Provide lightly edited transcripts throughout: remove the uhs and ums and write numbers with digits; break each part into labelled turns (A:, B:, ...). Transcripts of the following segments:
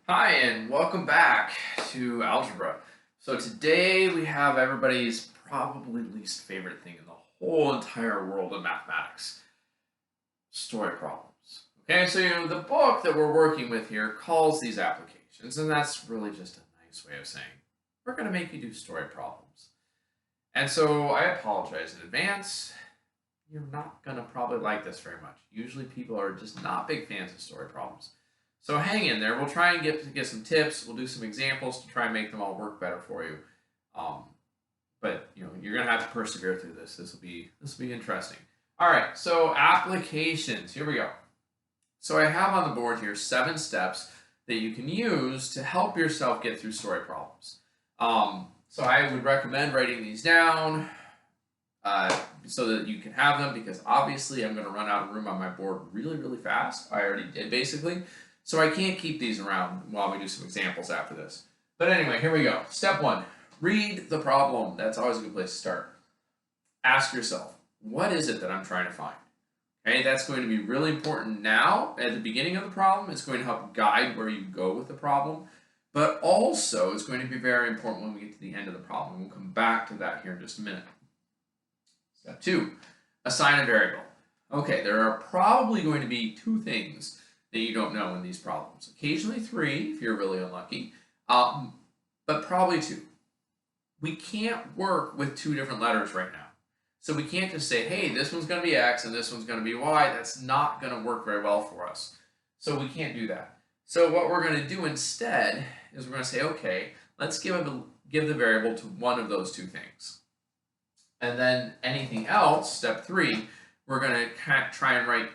A: Hi, and welcome back to Algebra. So today we have everybody's probably least favorite thing in the whole entire world of mathematics, story problems. Okay, so the book that we're working with here calls these applications, and that's really just a nice way of saying we're going to make you do story problems. And so I apologize in advance. You're not going to probably like this very much. Usually people are just not big fans of story problems. So hang in there. We'll try and get some tips. We'll do some examples to try and make them all work better for you. But you're gonna have to persevere through this. This will be interesting. All right. So applications. Here we go. So I have on the board here 7 steps that you can use to help yourself get through story problems. So I would recommend writing these down so that you can have them, because obviously I'm going to run out of room on my board really fast. I already did basically. So I can't keep these around while we do some examples after this. But anyway, here we go. Step 1, read the problem. That's always a good place to start. Ask yourself, what is it that I'm trying to find? Okay, that's going to be really important now at the beginning of the problem. It's going to help guide where you go with the problem. But also, it's going to be very important when we get to the end of the problem. We'll come back to that here in just a minute. Step 2, assign a variable. Okay, there are probably going to be 2 things that you don't know in these problems. Occasionally 3 if you're really unlucky, but probably 2. We can't work with 2 different letters right now. So we can't just say, hey, this one's going to be X and this one's going to be Y. That's not going to work very well for us. So we can't do that. So what we're going to do instead is we're going to say, okay, let's give the variable to one of those 2 things. And then anything else, step 3, we're going to try and write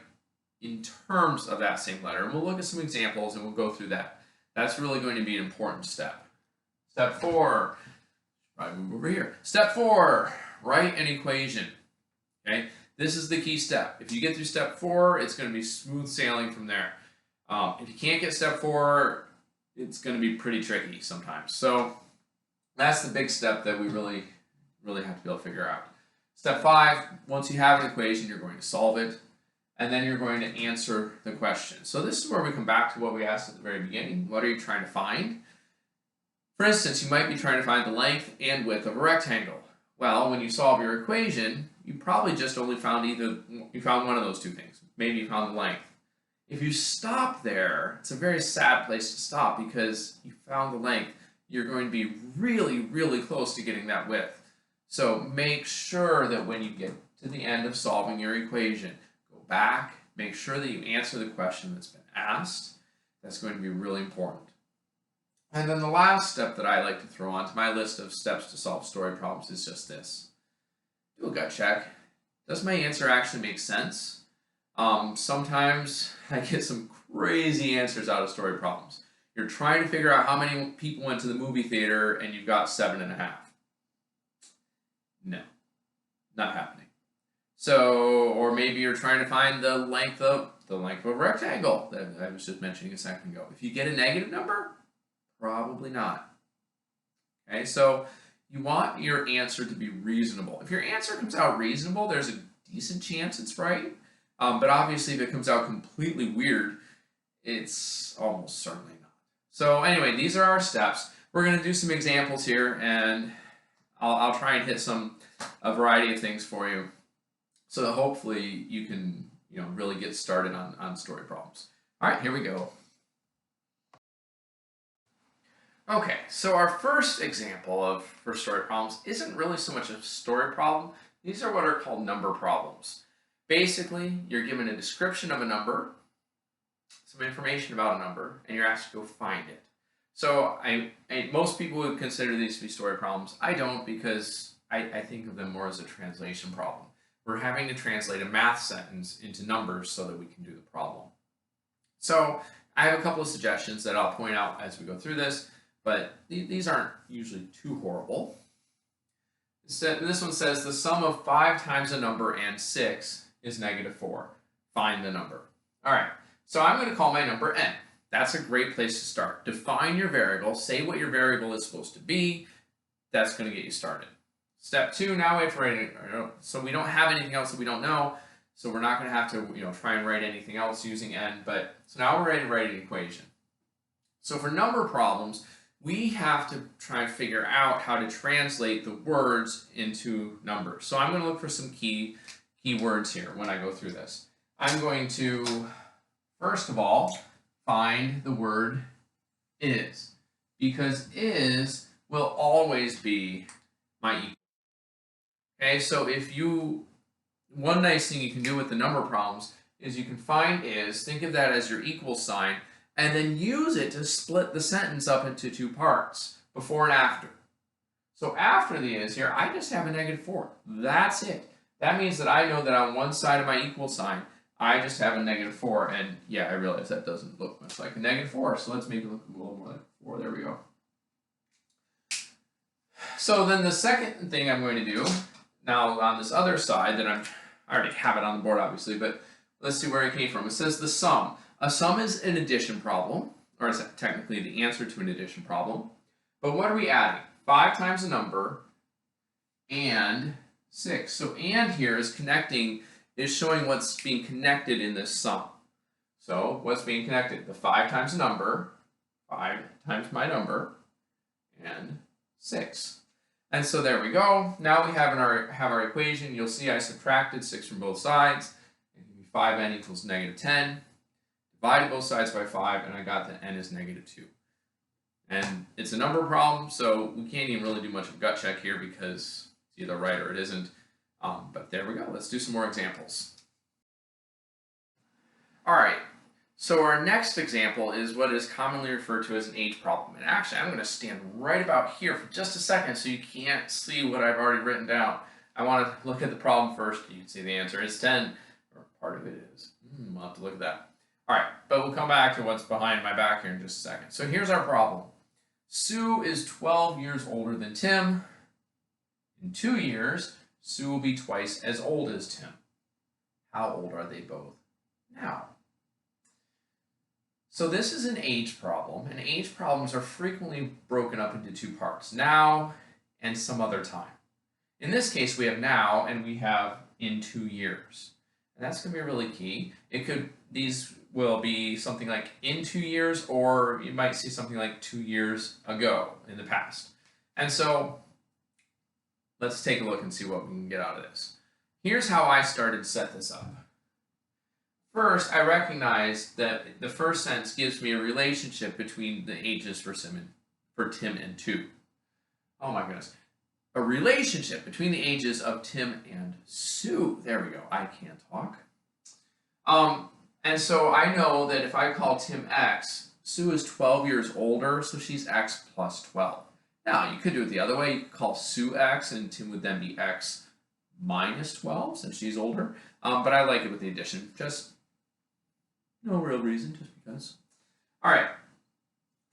A: in terms of that same letter. And we'll look at some examples and we'll go through that. That's really going to be an important step. Step 4, probably move over here. Step 4, write an equation. Okay, this is the key step. If you get through step 4, it's going to be smooth sailing from there. If you can't get step 4, it's going to be pretty tricky sometimes. So that's the big step that we really have to be able to figure out. Step 5, once you have an equation, you're going to solve it. And then you're going to answer the question. So this is where we come back to what we asked at the very beginning. What are you trying to find? For instance, you might be trying to find the length and width of a rectangle. Well, when you solve your equation, you probably just only found one of those 2 things. Maybe you found the length. If you stop there, it's a very sad place to stop because you found the length. You're going to be really close to getting that width. So make sure that when you get to the end of solving your equation, back, make sure that you answer the question that's been asked. That's going to be really important. And then the last step that I like to throw onto my list of steps to solve story problems is just this. Do a gut check. Does my answer actually make sense? Sometimes I get some crazy answers out of story problems. You're trying to figure out how many people went to the movie theater and you've got 7.5. No, not happening. So, or maybe you're trying to find the length of a rectangle that I was just mentioning a second ago. If you get a negative number, probably not. Okay, so you want your answer to be reasonable. If your answer comes out reasonable, there's a decent chance it's right. But obviously, if it comes out completely weird, it's almost certainly not. So anyway, these are our steps. We're going to do some examples here, and I'll try and hit a variety of things for you. So hopefully you can really get started on story problems. All right, here we go. Okay, so our first example for story problems isn't really so much a story problem. These are what are called number problems. Basically, you're given a description of a number, some information about a number, and you're asked to go find it. So most people would consider these to be story problems. I don't, because I think of them more as a translation problem. We're having to translate a math sentence into numbers so that we can do the problem. So I have a couple of suggestions that I'll point out as we go through this, but these aren't usually too horrible. This one says the sum of 5 times a number and 6 is -4. Find the number. All right, so I'm going to call my number n. That's a great place to start. Define your variable, say what your variable is supposed to be. That's going to get you started. Step 2, now we have to write it. So we don't have anything else that we don't know. So we're not going to have to try and write anything else using n. But so now we're ready to write an equation. So for number problems, we have to try and figure out how to translate the words into numbers. So I'm going to look for some key words here when I go through this. I'm going to, first of all, find the word is, because is will always be my equal. Okay, so one nice thing you can do with the number problems is you can find is, think of that as your equal sign, and then use it to split the sentence up into two parts, before and after. So after the is here, I just have a -4. That's it. That means that I know that on one side of my equal sign, I just have a -4, and yeah, I realize that doesn't look much like a -4, so let's make it look a little more like 4. There we go. So then the second thing I'm going to do, now on this other side that I already have it on the board obviously, but let's see where it came from. It says the sum. A sum is an addition problem, or it's technically the answer to an addition problem. But what are we adding? 5 times a number and 6. So and here is connecting, is showing what's being connected in this sum. So what's being connected? The 5 times a number, 5 times my number, and 6. And so there we go. Now we have our equation. You'll see I subtracted 6 from both sides. 5n equals -10. Divided both sides by 5, and I got that n is -2. And it's a number problem, so we can't even really do much of a gut check here because it's either right or it isn't. But there we go. Let's do some more examples. All right. So our next example is what is commonly referred to as an age problem. And actually, I'm going to stand right about here for just a second so you can't see what I've already written down. I want to look at the problem first. You can see the answer is 10, or part of it is. We'll have to look at that. All right, but we'll come back to what's behind my back here in just a second. So here's our problem. Sue is 12 years older than Tim. In 2 years, Sue will be twice as old as Tim. How old are they both now? So this is an age problem, and age problems are frequently broken up into two parts, now and some other time. In this case, we have now and we have in 2 years. And that's going to be really key. These will be something like in 2 years, or you might see something like 2 years ago in the past. And so let's take a look and see what we can get out of this. Here's how I started to set this up. First, I recognize that the first sentence gives me a relationship between the ages for Tim and 2. Oh my goodness. A relationship between the ages of Tim and Sue. There we go. I can't talk. And so I know that if I call Tim X, Sue is 12 years older, so she's X plus 12. Now, you could do it the other way. You could call Sue X, and Tim would then be X minus 12, since she's older. But I like it with the addition. Just no real reason, just because. All right.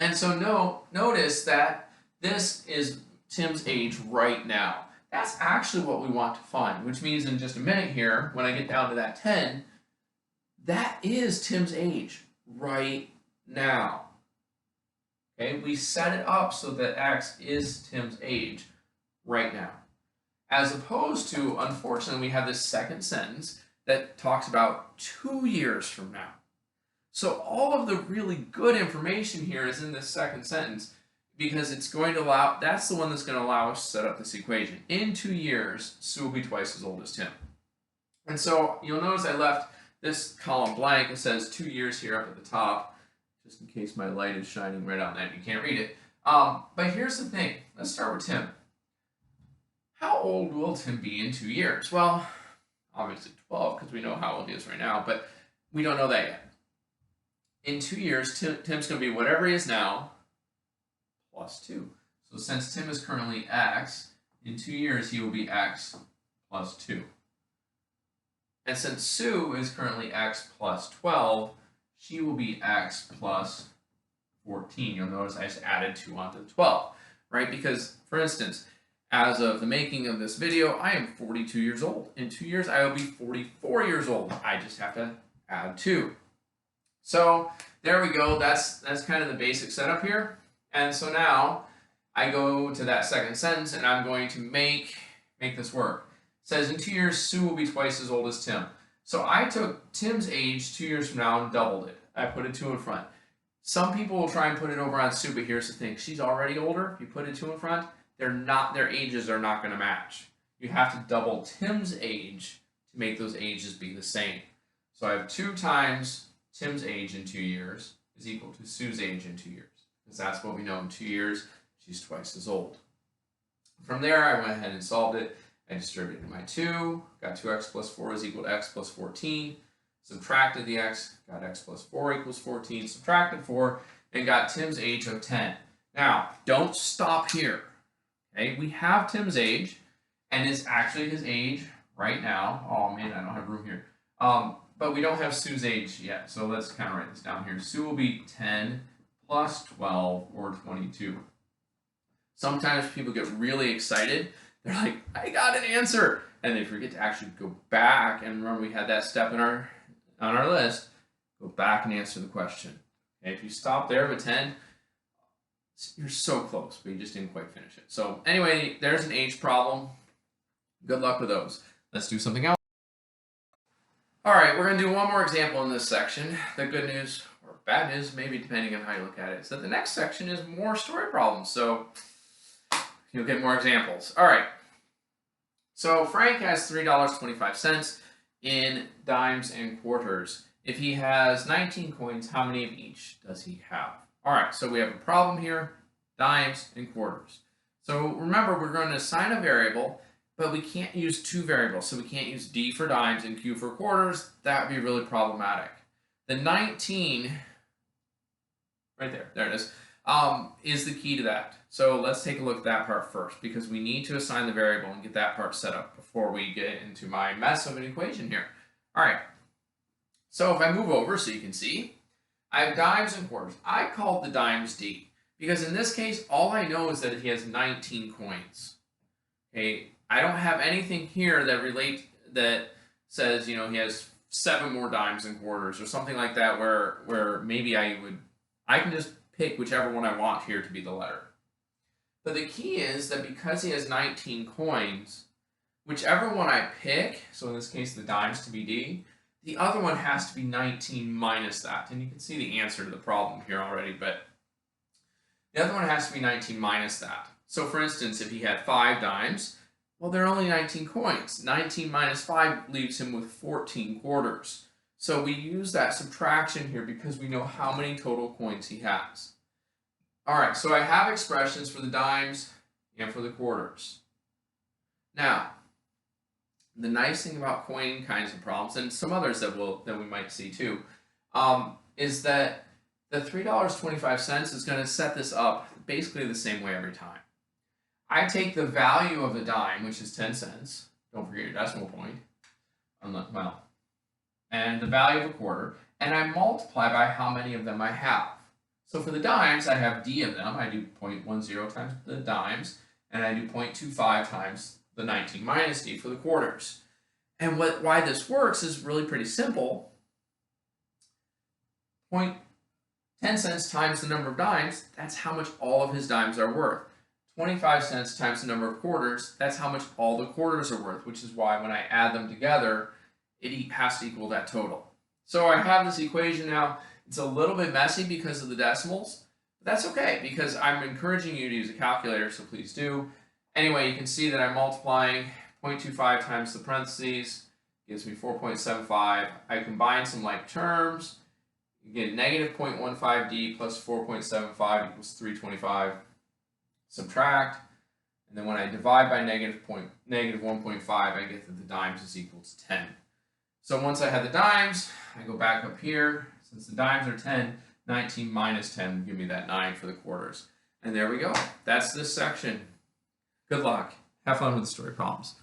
A: And so notice that this is Tim's age right now. That's actually what we want to find, which means in just a minute here, when I get down to that 10, that is Tim's age right now. Okay, we set it up so that X is Tim's age right now. As opposed to, unfortunately, we have this second sentence that talks about 2 years from now. So all of the really good information here is in this second sentence, because it's going to allow, that's the one that's going to allow us to set up this equation. In 2 years, Sue will be twice as old as Tim. And so you'll notice I left this column blank. It says 2 years here up at the top, just in case my light is shining right on that and you can't read it. But here's the thing. Let's start with Tim. How old will Tim be in 2 years? Well, obviously 12, because we know how old he is right now, but we don't know that yet. In 2 years, Tim's going to be whatever he is now, plus 2. So since Tim is currently X, in 2 years he will be X plus 2. And since Sue is currently X plus 12, she will be X plus 14. You'll notice I just added 2 onto the 12, right? Because, for instance, as of the making of this video, I am 42 years old. In 2 years, I will be 44 years old. I just have to add 2. So there we go. That's kind of the basic setup here. And so now I go to that second sentence and I'm going to make this work. It says in 2 years, Sue will be twice as old as Tim. So I took Tim's age 2 years from now and doubled it. I put a 2 in front. Some people will try and put it over on Sue, but here's the thing. She's already older. If you put a 2 in front, their ages are not going to match. You have to double Tim's age to make those ages be the same. So I have 2 times Tim's age in 2 years is equal to Sue's age in 2 years. Because that's what we know in 2 years, she's twice as old. From there, I went ahead and solved it. I distributed my 2, got 2x plus 4 is equal to x plus 14. Subtracted the x, got x plus 4 equals 14, subtracted 4, and got Tim's age of 10. Now, don't stop here. Okay, we have Tim's age, and it's actually his age right now. Oh man, I don't have room here. But we don't have Sue's age yet, so let's kind of write this down here. Sue will be 10 plus 12, or 22. Sometimes people get really excited. They're like, I got an answer! And they forget to actually go back, and remember we had that step on our list. Go back and answer the question. Okay, if you stop there with 10, you're so close, but you just didn't quite finish it. So anyway, there's an age problem. Good luck with those. Let's do something else. All right, we're going to do one more example in this section. The good news, or bad news, maybe depending on how you look at it, is that the next section is more story problems. So you'll get more examples. All right. So Frank has $3.25 in dimes and quarters. If he has 19 coins, how many of each does he have? All right, so we have a problem here, dimes and quarters. So remember, we're going to assign a variable, but we can't use 2 variables. So we can't use D for dimes and Q for quarters. That would be really problematic. The 19, right there it is the key to that. So let's take a look at that part first, because we need to assign the variable and get that part set up before we get into my mess of an equation here. All right, so if I move over so you can see, I have dimes and quarters. I called the dimes D, because in this case, all I know is that he has 19 coins. Okay, I don't have anything here that says, he has 7 more dimes and quarters or something like that, where maybe I can just pick whichever one I want here to be the letter. But the key is that because he has 19 coins, whichever one I pick, so in this case the dimes to be D, the other one has to be 19 minus that. And you can see the answer to the problem here already, but the other one has to be 19 minus that. So for instance, if he had 5 dimes, well, there are only 19 coins. 19 minus 5 leaves him with 14 quarters. So we use that subtraction here because we know how many total coins he has. All right, so I have expressions for the dimes and for the quarters. Now, the nice thing about coin kinds of problems, and some others that we might see too, is that the $3.25 is going to set this up basically the same way every time. I take the value of the dime, which is 10 cents. Don't forget your decimal point. And the value of a quarter, and I multiply by how many of them I have. So for the dimes, I have D of them. I do 0.10 times the dimes, and I do 0.25 times the 19 minus D for the quarters. And why this works is really pretty simple. 10 cents times the number of dimes, that's how much all of his dimes are worth. 25 cents times the number of quarters, that's how much all the quarters are worth, which is why when I add them together, it has to equal that total. So I have this equation now. It's a little bit messy because of the decimals, but that's okay because I'm encouraging you to use a calculator, so please do. Anyway, you can see that I'm multiplying 0.25 times the parentheses, gives me 4.75. I combine some like terms, you get negative 0.15D plus 4.75 equals 325. Subtract, and then when I divide by negative 1.5, I get that the dimes is equal to 10. So once I have the dimes, I go back up here. Since the dimes are 10, 19 minus 10 will give me that 9 for the quarters. And there we go. That's this section. Good luck. Have fun with the story problems.